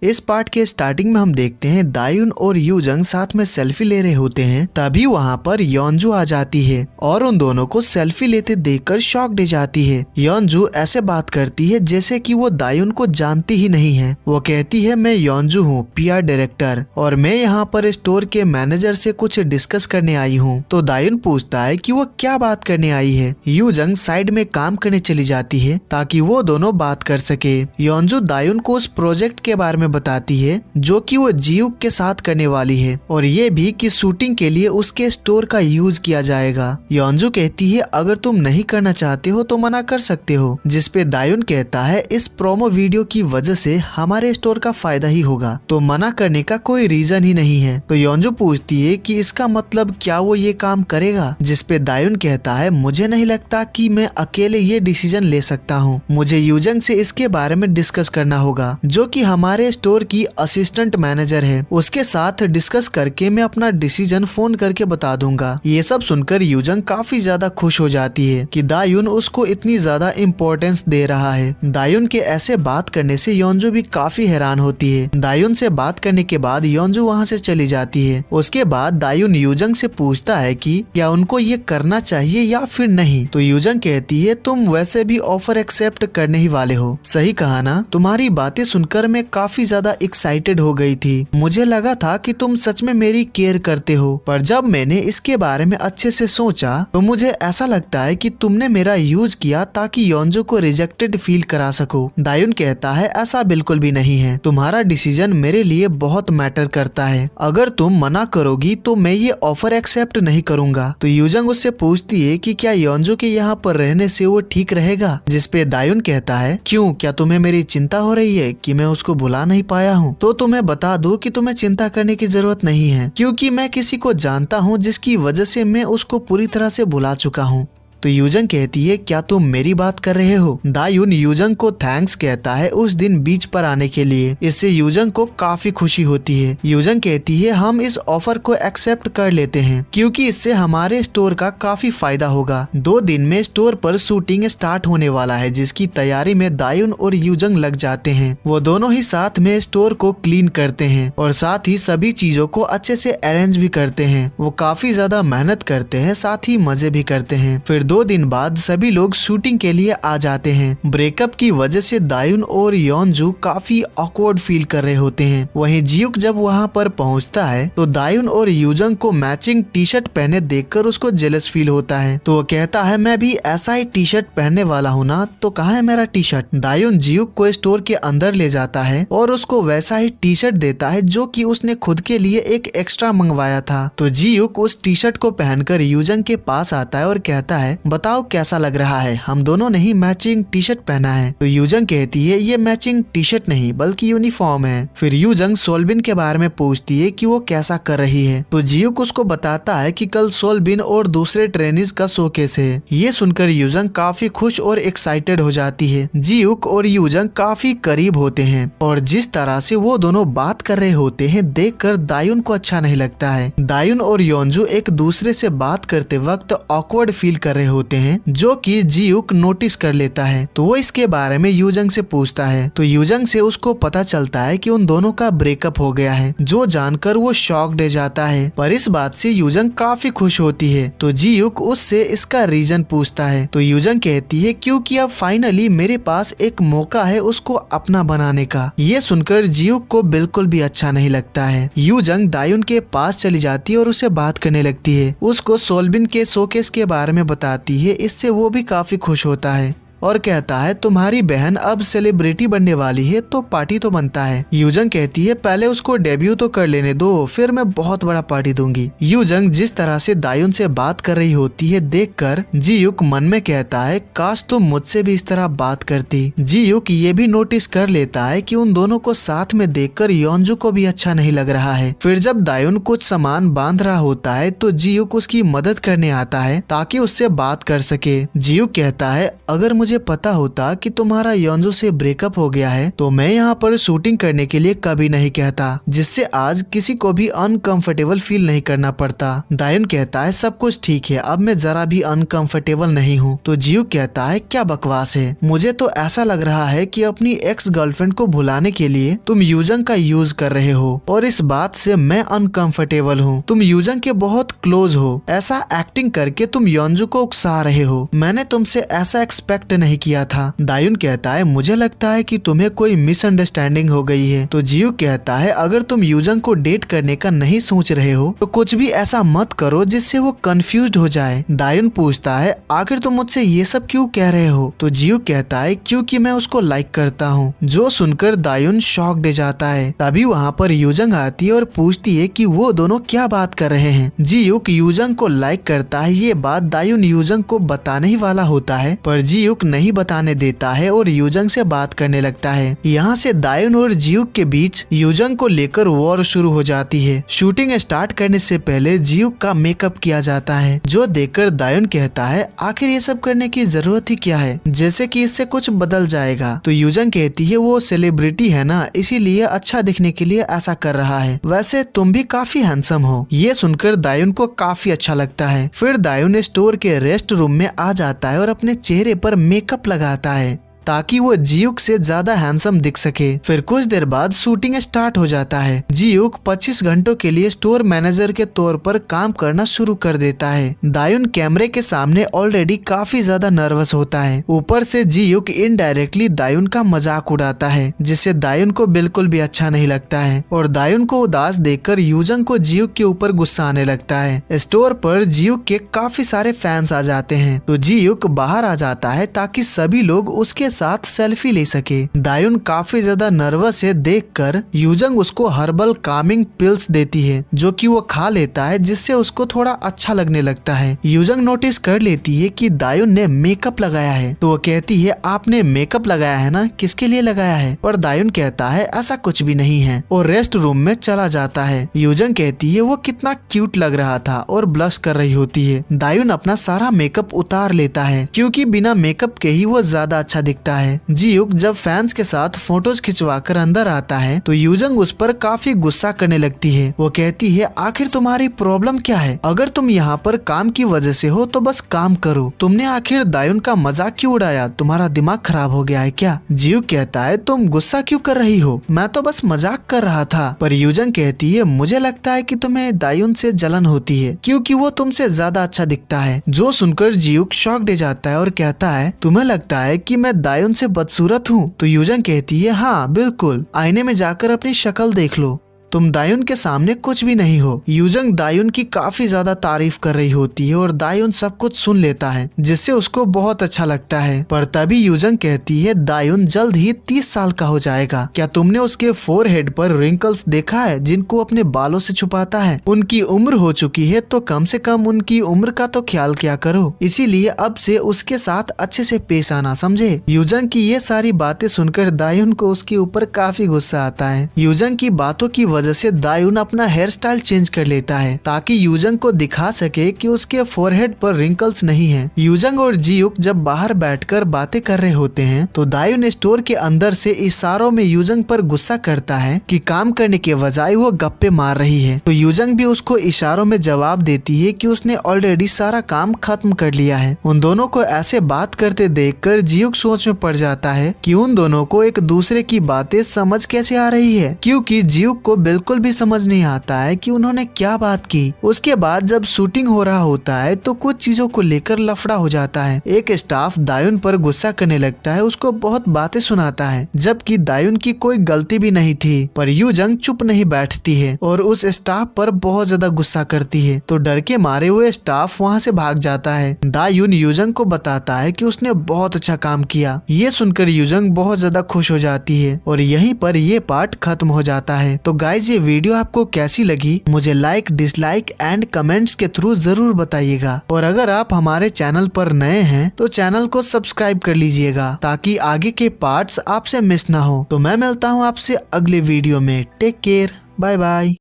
इस पार्ट के स्टार्टिंग में हम देखते हैं दायुन और यूजंग साथ में सेल्फी ले रहे होते हैं। तभी वहाँ पर योंजू आ जाती है और उन दोनों को सेल्फी लेते देखकर शॉक्ड हो जाती है। योंजू ऐसे बात करती है जैसे कि वो दायुन को जानती ही नहीं है। वो कहती है मैं योंजू हूँ, PR डायरेक्टर, और मैं यहाँ पर स्टोर के मैनेजर से कुछ डिस्कस करने आई हूँ। तो दायुन पूछता है कि वो क्या बात करने आई है। यूजंग साइड में काम करने चली जाती है ताकि वो दोनों बात कर सके। योंजू दायुन को उस प्रोजेक्ट के बारे में बताती है जो कि वो जियूक के साथ करने वाली है और ये भी कि शूटिंग के लिए उसके स्टोर का यूज किया जाएगा। योंजू कहती है अगर तुम नहीं करना चाहते हो तो मना कर सकते हो, जिस पे दायुन कहता है इस प्रोमो वीडियो की वजह से हमारे स्टोर का फायदा ही होगा, तो मना करने का कोई रीजन ही नहीं है। तो योंजू पूछती है कि इसका मतलब क्या वो ये काम करेगा, जिस पे दायुन कहता है मुझे नहीं लगता कि मैं अकेले ये डिसीजन ले सकता हूँ, मुझे यूजंग से इसके बारे में डिस्कस करना होगा, जो कि हमारे स्टोर की असिस्टेंट मैनेजर है। उसके साथ डिस्कस करके मैं अपना डिसीजन फोन करके बता दूंगा। ये सब सुनकर यूजंग काफी ज्यादा खुश हो जाती है कि दायुन उसको इतनी ज्यादा इम्पोर्टेंस दे रहा है। दायुन के ऐसे बात करने से योंजू भी काफी हैरान होती है। दायुन से बात करने के बाद योंजू वहाँ से चली जाती है। उसके बाद दायुन यूजंग से पूछता है कि क्या उनको ये करना चाहिए या फिर नहीं। तो यूजंग कहती है तुम वैसे भी ऑफर एक्सेप्ट करने ही वाले हो। सही कहा ना, तुम्हारी बातें सुनकर मैं काफी ज्यादा एक्साइटेड हो गई थी। मुझे लगा था कि तुम सच में मेरी केयर करते हो, पर जब मैंने इसके बारे में अच्छे से सोचा तो मुझे ऐसा लगता है कि तुमने मेरा यूज किया ताकि योंजू को रिजेक्टेड फील करा सको। दायुन कहता है ऐसा बिल्कुल भी नहीं है, तुम्हारा डिसीजन मेरे लिए बहुत मैटर करता है। अगर तुम मना करोगी तो मैं ये ऑफर एक्सेप्ट नहीं करूंगा। तो यूजंग उससे पूछती है कि क्या योंजू के यहाँ पर रहने से वो ठीक रहेगा, जिस पे दायुन कहता है क्यों, क्या तुम्हें मेरी चिंता हो रही है कि मैं उसको भुला नहीं पाया हूँ। तो तुम्हें बता दूं कि तुम्हें चिंता करने की जरूरत नहीं है, क्योंकि मैं किसी को जानता हूँ जिसकी वजह से मैं उसको पूरी तरह से भुला चुका हूँ। तो यूजंग कहती है क्या तुम मेरी बात कर रहे हो। दायुन यूजंग को थैंक्स कहता है उस दिन बीच पर आने के लिए। इससे यूजंग को काफी खुशी होती है। यूजंग कहती है हम इस ऑफर को एक्सेप्ट कर लेते हैं क्योंकि इससे हमारे स्टोर का काफी फायदा होगा। 2 दिन में स्टोर पर शूटिंग स्टार्ट होने वाला है, जिसकी तैयारी में दायुन और यूजंग लग जाते हैं। वो दोनों ही साथ में स्टोर को क्लीन करते हैं और साथ ही सभी चीजों को अच्छे से अरेंज भी करते हैं। वो काफी ज्यादा मेहनत करते हैं, साथ ही मजे भी करते हैं। फिर 2 दिन बाद सभी लोग शूटिंग के लिए आ जाते हैं। ब्रेकअप की वजह से दायुन और योंजू काफी ऑकवर्ड फील कर रहे होते हैं। वहीं जियूक जब वहां पर पहुंचता है तो दायुन और यूजंग को मैचिंग टी शर्ट पहने देखकर उसको जेलस फील होता है। तो वो कहता है मैं भी ऐसा ही टी शर्ट पहनने वाला हूँ ना, तो कहाँ है मेरा टी शर्ट। दायुन जियूक को स्टोर के अंदर ले जाता है और उसको वैसा ही टी शर्ट देता है जो कि उसने खुद के लिए एक एक्स्ट्रा मंगवाया था। तो जियूक उस टी शर्ट को पहनकर यूजंग के पास आता है और कहता है बताओ कैसा लग रहा है, हम दोनों ने ही मैचिंग टी शर्ट पहना है। तो यूजंग कहती है ये मैचिंग टी शर्ट नहीं बल्कि यूनिफॉर्म है। फिर यूजंग सोलबिन के बारे में पूछती है कि वो कैसा कर रही है। तो जियूक उसको बताता है कि कल सोलबिन और दूसरे ट्रेनिज का शोकेस है। ये सुनकर यूजंग काफी खुश और एक्साइटेड हो जाती है। जियूक और यूजंग काफी करीब होते हैं और जिस तरह से वो दोनों बात कर रहे होते हैं देखकर दायुन को अच्छा नहीं लगता है। दायुन और योंजू एक दूसरे से बात करते वक्त ऑकवर्ड फील कर रहे होते हैं, जो कि जियूक नोटिस कर लेता है। तो वो इसके बारे में यूजंग से पूछता है। तो यूजंग से उसको पता चलता है कि उन दोनों का ब्रेकअप हो गया है, जो जानकर वो शॉक्ड हो जाता है। पर इस बात से यूजंग काफी खुश होती है। तो जियूक उससे इसका रीजन पूछता है। तो यूजंग कहती है क्योंकि अब फाइनली मेरे पास एक मौका है उसको अपना बनाने का। ये सुनकर जियूक को बिल्कुल भी अच्छा नहीं लगता है। यूजंग दायुन के पास चली जाती है और उसे बात करने लगती है। उसको सोलबिन के शोकेस के बारे में बताती है। इससे वो भी काफी खुश होता है और कहता है तुम्हारी बहन अब सेलिब्रिटी बनने वाली है तो पार्टी तो बनता है। यूजंग कहती है पहले उसको डेब्यू तो कर लेने दो, फिर मैं बहुत बड़ा पार्टी दूंगी। यूजंग जिस तरह से दायुन से बात कर रही होती है देखकर जियूक मन में कहता है काश तुम मुझसे भी इस तरह बात करती। जियूक ये भी नोटिस कर लेता है कि उन दोनों को साथ में देखकर योंजू को भी अच्छा नहीं लग रहा है। फिर जब दायुन कुछ सामान बांध रहा होता है तो जियूक उसकी मदद करने आता है ताकि उससे बात कर सके। जियूक कहता है अगर मुझे मुझे पता होता कि तुम्हारा योंजू से ब्रेकअप हो गया है तो मैं यहाँ पर शूटिंग करने के लिए कभी नहीं कहता, जिससे आज किसी को भी अनकंफर्टेबल फील नहीं करना पड़ता। दायुन कहता है सब कुछ ठीक है, अब मैं जरा भी अनकंफर्टेबल नहीं हूँ। तो जियूक कहता है क्या बकवास है, मुझे तो ऐसा लग रहा है कि अपनी एक्स गर्लफ्रेंड को भुलाने के लिए तुम यूजंग का यूज कर रहे हो और इस बात से मैं अनकंफर्टेबल हूँ। तुम यूजंग के बहुत क्लोज हो, ऐसा एक्टिंग करके तुम योंजू को उकसा रहे हो। मैंने तुमसे ऐसा एक्सपेक्ट नहीं किया था। दायुन कहता है मुझे लगता है कि तुम्हें कोई मिसअंडरस्टैंडिंग हो गई है। तो जियूक कहता है अगर तुम यूजंग को डेट करने का नहीं सोच रहे हो तो कुछ भी ऐसा मत करो जिससे वो कंफ्यूज्ड हो जाए। दायुन पूछता है आखिर तुम मुझसे ये सब क्यों कह रहे हो। तो जियूक कहता है क्योंकि मैं उसको लाइक करता हूँ। जो सुनकर दायुन शॉक दे जाता है। तभी वहाँ पर यूजंग आती है और पूछती है कि वो दोनों क्या बात कर रहे हैं। जियूक यूजंग को लाइक करता है, ये बात दायुन यूजंग को बताने ही वाला होता है पर जियूक नहीं बताने देता है और यूजंग से बात करने लगता है। यहाँ से दायुन और जियूक के बीच यूजंग को लेकर वॉर शुरू हो जाती है। शूटिंग स्टार्ट करने से पहले जियूक का मेकअप किया जाता है, जो देखकर दायुन कहता है आखिर ये सब करने की जरूरत ही क्या है, जैसे कि इससे कुछ बदल जाएगा। तो यूजंग कहती है वो सेलिब्रिटी है ना, इसीलिए अच्छा दिखने के लिए ऐसा कर रहा है, वैसे तुम भी काफी हैंडसम हो। ये सुनकर दायुन को काफी अच्छा लगता है। फिर दायुन स्टोर के रेस्ट रूम में आ जाता है और अपने चेहरे पर मेकअप लगाता है ताकि वो जियूक से ज्यादा हैंडसम दिख सके। फिर कुछ देर बाद शूटिंग स्टार्ट हो जाता है। जियूक 25 घंटों के लिए स्टोर मैनेजर के तौर पर काम करना शुरू कर देता है। दायुन कैमरे के सामने ऑलरेडी काफी ज्यादा नर्वस होता है। ऊपर से जियूक इनडायरेक्टली दायुन का मजाक उड़ाता है, जिससे दायुन को बिल्कुल भी अच्छा नहीं लगता है और दायुन को उदास देखकर यूजंग को जियूक के ऊपर गुस्सा आने लगता है। स्टोर पर जियूक के काफी सारे फैंस आ जाते हैं तो जियूक बाहर आ जाता है ताकि सभी लोग उसके साथ सेल्फी ले सके। दायुन काफी ज्यादा नर्वस है देखकर यूजंग उसको हर्बल कामिंग पिल्स देती है, जो कि वो खा लेता है, जिससे उसको थोड़ा अच्छा लगने लगता है। यूजंग नोटिस कर लेती है कि दायुन ने मेकअप लगाया है तो वो कहती है आपने मेकअप लगाया है ना, किसके लिए लगाया है। पर दायुन कहता है ऐसा कुछ भी नहीं है और रेस्ट रूम में चला जाता है। यूजंग कहती है वो कितना क्यूट लग रहा था और ब्लश कर रही होती है। दायुन अपना सारा मेकअप उतार लेता है क्योंकि बिना मेकअप के ही वो ज्यादा अच्छा दिखता है। जियूक जब फैंस के साथ फोटोज खिंचवाकर अंदर आता है तो यूजंग उस पर काफी गुस्सा करने लगती है। वो कहती है आखिर तुम्हारी प्रॉब्लम क्या है, अगर तुम यहाँ पर काम की वजह से हो तो बस काम करो, तुमने आखिर दायुन का मजाक क्यों उड़ाया, तुम्हारा दिमाग खराब हो गया है क्या। जियूक कहता है तुम गुस्सा क्यों कर रही हो, मैं तो बस मजाक कर रहा था। पर यूजंग कहती है मुझे लगता है कि तुम्हें दायुन से जलन होती है क्योंकि वो तुमसे ज्यादा अच्छा दिखता है। जो सुनकर जियूक शॉक दे जाता है और कहता है तुम्हें लगता है कि मैं दायुन से बदसूरत हूँ। तो यूजंग कहती है हाँ बिल्कुल, आईने में जाकर अपनी शक्ल देख लो, तुम दायुन के सामने कुछ भी नहीं हो। यूजंग दायुन की काफी ज्यादा तारीफ कर रही होती है और दायुन सब कुछ सुन लेता है, जिससे उसको बहुत अच्छा लगता है। पर तभी यूजंग कहती है दायुन जल्द ही 30 साल का हो जाएगा, क्या तुमने उसके फोरहेड पर रिंकल्स देखा है जिनको अपने बालों से छुपाता है, उनकी उम्र हो चुकी है तो कम से कम उनकी उम्र का तो ख्याल किया करो, इसीलिए अब से उसके साथ अच्छे से पेश आना, समझे। यूजंग की ये सारी बातें सुनकर दायुन को उसके ऊपर काफी गुस्सा आता है। यूजंग की बातों की वजह से दायुन अपना हेयर स्टाइल चेंज कर लेता है ताकि यूजंग को दिखा सके कि उसके फोरहेड पर रिंकल्स नहीं है। यूजंग और जियूक जब बाहर बैठकर बातें कर रहे होते हैं तो दायुन स्टोर के अंदर से इशारों में यूजंग पर गुस्सा करता है कि काम करने के बजाय वो गप्पे मार रही है। तो यूजंग भी उसको इशारों में जवाब देती है कि उसने ऑलरेडी सारा काम खत्म कर लिया है। उन दोनों को ऐसे बात करते देखकर जियूक सोच में पड़ जाता है कि उन दोनों को एक दूसरे की बातें समझ कैसे आ रही है, क्योंकि जियूक को बिल्कुल भी समझ नहीं आता है कि उन्होंने क्या बात की। उसके बाद जब शूटिंग हो रहा होता है तो कुछ चीजों को लेकर लफड़ा हो जाता है। एक स्टाफ दायुन पर गुस्सा करने लगता है, उसको बहुत बातें सुनाता है जबकि दायुन की कोई गलती भी नहीं थी। पर यूजंग चुप नहीं बैठती है और उस स्टाफ पर बहुत ज्यादा गुस्सा करती है, तो डर के मारे हुए स्टाफ वहाँ से भाग जाता है। दायुन यूजंग को बताता है कि उसने बहुत अच्छा काम किया। ये सुनकर यूजंग बहुत ज्यादा खुश हो जाती है और यहीं पर ये पार्ट खत्म हो जाता है। तो गाइज ये वीडियो आपको कैसी लगी मुझे लाइक, डिसलाइक एंड कमेंट्स के थ्रू जरूर बताइएगा। और अगर आप हमारे चैनल पर नए हैं तो चैनल को सब्सक्राइब कर लीजिएगा ताकि आगे के पार्ट्स आपसे मिस ना हो। तो मैं मिलता हूँ आपसे अगले वीडियो में। Take care, bye bye.